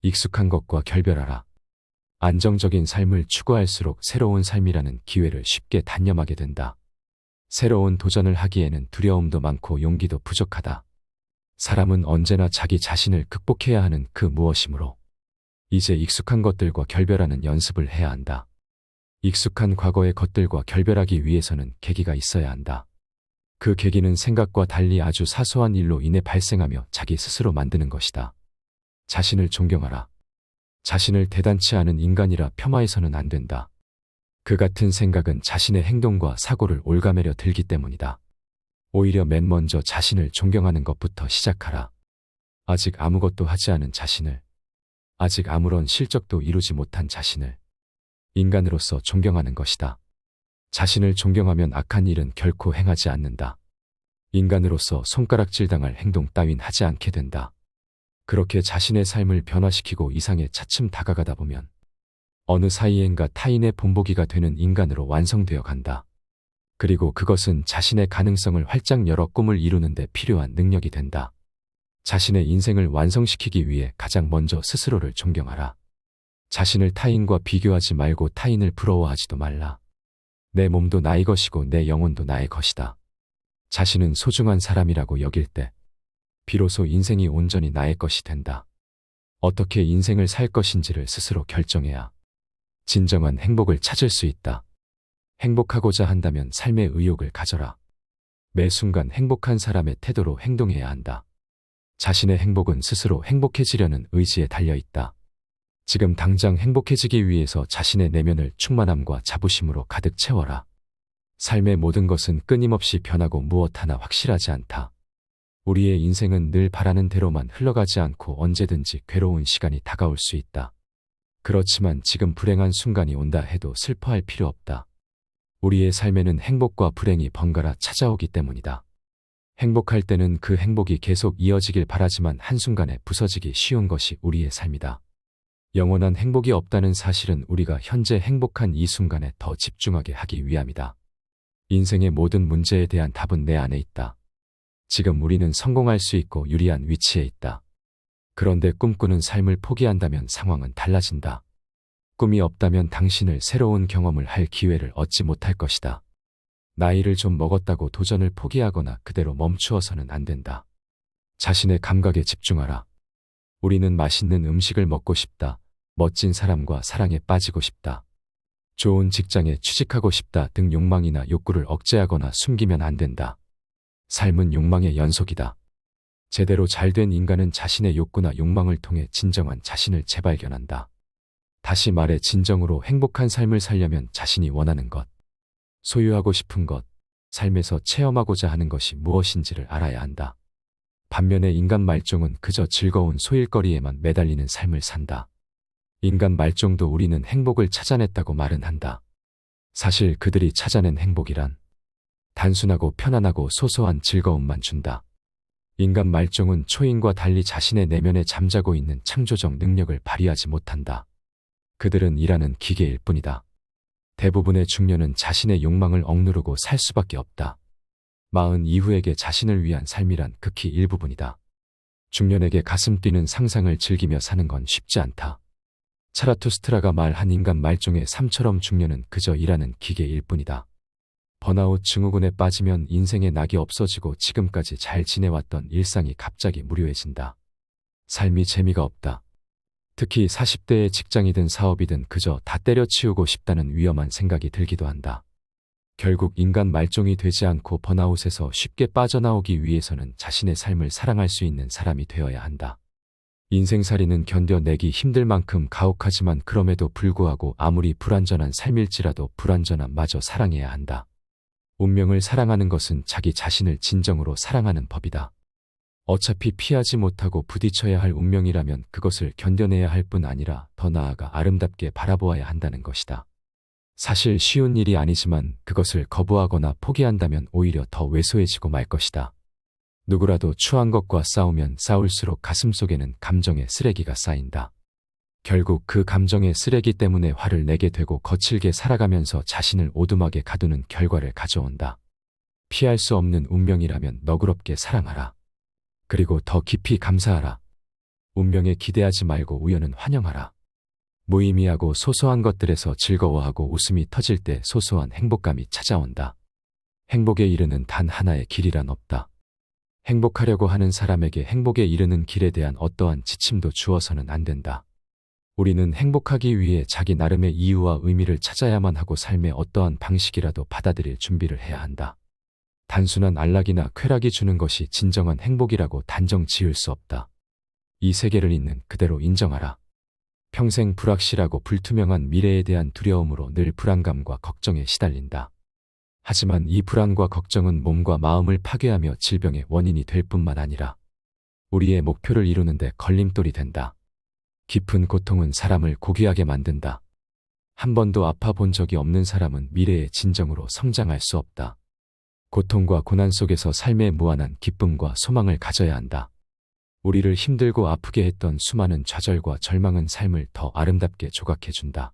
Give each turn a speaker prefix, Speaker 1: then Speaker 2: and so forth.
Speaker 1: 익숙한 것과 결별하라. 안정적인 삶을 추구할수록 새로운 삶이라는 기회를 쉽게 단념하게 된다. 새로운 도전을 하기에는 두려움도 많고 용기도 부족하다. 사람은 언제나 자기 자신을 극복해야 하는 그 무엇이므로 이제 익숙한 것들과 결별하는 연습을 해야 한다. 익숙한 과거의 것들과 결별하기 위해서는 계기가 있어야 한다. 그 계기는 생각과 달리 아주 사소한 일로 인해 발생하며 자기 스스로 만드는 것이다. 자신을 존경하라. 자신을 대단치 않은 인간이라 폄하해서는 안 된다. 그 같은 생각은 자신의 행동과 사고를 올가매려 들기 때문이다. 오히려 맨 먼저 자신을 존경하는 것부터 시작하라. 아직 아무것도 하지 않은 자신을, 아직 아무런 실적도 이루지 못한 자신을 인간으로서 존경하는 것이다. 자신을 존경하면 악한 일은 결코 행하지 않는다. 인간으로서 손가락질당할 행동 따윈 하지 않게 된다. 그렇게 자신의 삶을 변화시키고 이상에 차츰 다가가다 보면 어느 사이엔가 타인의 본보기가 되는 인간으로 완성되어 간다. 그리고 그것은 자신의 가능성을 활짝 열어 꿈을 이루는 데 필요한 능력이 된다. 자신의 인생을 완성시키기 위해 가장 먼저 스스로를 존경하라. 자신을 타인과 비교하지 말고 타인을 부러워하지도 말라. 내 몸도 나의 것이고 내 영혼도 나의 것이다. 자신은 소중한 사람이라고 여길 때 비로소 인생이 온전히 나의 것이 된다. 어떻게 인생을 살 것인지를 스스로 결정해야 진정한 행복을 찾을 수 있다. 행복하고자 한다면 삶의 의욕을 가져라. 매 순간 행복한 사람의 태도로 행동해야 한다. 자신의 행복은 스스로 행복해지려는 의지에 달려있다. 지금 당장 행복해지기 위해서 자신의 내면을 충만함과 자부심으로 가득 채워라. 삶의 모든 것은 끊임없이 변하고 무엇 하나 확실하지 않다. 우리의 인생은 늘 바라는 대로만 흘러가지 않고 언제든지 괴로운 시간이 다가올 수 있다. 그렇지만 지금 불행한 순간이 온다 해도 슬퍼할 필요 없다. 우리의 삶에는 행복과 불행이 번갈아 찾아오기 때문이다. 행복할 때는 그 행복이 계속 이어지길 바라지만 한순간에 부서지기 쉬운 것이 우리의 삶이다. 영원한 행복이 없다는 사실은 우리가 현재 행복한 이 순간에 더 집중하게 하기 위함이다. 인생의 모든 문제에 대한 답은 내 안에 있다. 지금 우리는 성공할 수 있고 유리한 위치에 있다. 그런데 꿈꾸는 삶을 포기한다면 상황은 달라진다. 꿈이 없다면 당신을 새로운 경험을 할 기회를 얻지 못할 것이다. 나이를 좀 먹었다고 도전을 포기하거나 그대로 멈추어서는 안 된다. 자신의 감각에 집중하라. 우리는 맛있는 음식을 먹고 싶다. 멋진 사람과 사랑에 빠지고 싶다. 좋은 직장에 취직하고 싶다 등 욕망이나 욕구를 억제하거나 숨기면 안 된다. 삶은 욕망의 연속이다. 제대로 잘된 인간은 자신의 욕구나 욕망을 통해 진정한 자신을 재발견한다. 다시 말해 진정으로 행복한 삶을 살려면 자신이 원하는 것, 소유하고 싶은 것, 삶에서 체험하고자 하는 것이 무엇인지를 알아야 한다. 반면에 인간 말종은 그저 즐거운 소일거리에만 매달리는 삶을 산다. 인간 말종도 우리는 행복을 찾아냈다고 말은 한다. 사실 그들이 찾아낸 행복이란 단순하고 편안하고 소소한 즐거움만 준다. 인간 말종은 초인과 달리 자신의 내면에 잠자고 있는 창조적 능력을 발휘하지 못한다. 그들은 일하는 기계일 뿐이다. 대부분의 중년은 자신의 욕망을 억누르고 살 수밖에 없다. 40 이후에게 자신을 위한 삶이란 극히 일부분이다. 중년에게 가슴 뛰는 상상을 즐기며 사는 건 쉽지 않다. 차라투스트라가 말한 인간 말종의 삶처럼 중년은 그저 일하는 기계일 뿐이다. 번아웃 증후군에 빠지면 인생의 낙이 없어지고 지금까지 잘 지내왔던 일상이 갑자기 무료해진다. 삶이 재미가 없다. 특히 40대의 직장이든 사업이든 그저 다 때려치우고 싶다는 위험한 생각이 들기도 한다. 결국 인간 말종이 되지 않고 번아웃에서 쉽게 빠져나오기 위해서는 자신의 삶을 사랑할 수 있는 사람이 되어야 한다. 인생살이는 견뎌내기 힘들 만큼 가혹하지만 그럼에도 불구하고 아무리 불완전한 삶일지라도 불완전함마저 사랑해야 한다. 운명을 사랑하는 것은 자기 자신을 진정으로 사랑하는 법이다. 어차피 피하지 못하고 부딪혀야 할 운명이라면 그것을 견뎌내야 할 뿐 아니라 더 나아가 아름답게 바라보아야 한다는 것이다. 사실 쉬운 일이 아니지만 그것을 거부하거나 포기한다면 오히려 더 왜소해지고 말 것이다. 누구라도 추한 것과 싸우면 싸울수록 가슴속에는 감정의 쓰레기가 쌓인다. 결국 그 감정의 쓰레기 때문에 화를 내게 되고 거칠게 살아가면서 자신을 오두막에 가두는 결과를 가져온다. 피할 수 없는 운명이라면 너그럽게 사랑하라. 그리고 더 깊이 감사하라. 운명에 기대하지 말고 우연은 환영하라. 무의미하고 소소한 것들에서 즐거워하고 웃음이 터질 때 소소한 행복감이 찾아온다. 행복에 이르는 단 하나의 길이란 없다. 행복하려고 하는 사람에게 행복에 이르는 길에 대한 어떠한 지침도 주어서는 안 된다. 우리는 행복하기 위해 자기 나름의 이유와 의미를 찾아야만 하고 삶의 어떠한 방식이라도 받아들일 준비를 해야 한다. 단순한 안락이나 쾌락이 주는 것이 진정한 행복이라고 단정 지을 수 없다. 이 세계를 있는 그대로 인정하라. 평생 불확실하고 불투명한 미래에 대한 두려움으로 늘 불안감과 걱정에 시달린다. 하지만 이 불안과 걱정은 몸과 마음을 파괴하며 질병의 원인이 될 뿐만 아니라 우리의 목표를 이루는 데 걸림돌이 된다. 깊은 고통은 사람을 고귀하게 만든다. 한 번도 아파 본 적이 없는 사람은 미래의 진정으로 성장할 수 없다. 고통과 고난 속에서 삶의 무한한 기쁨과 소망을 가져야 한다. 우리를 힘들고 아프게 했던 수많은 좌절과 절망은 삶을 더 아름답게 조각해준다.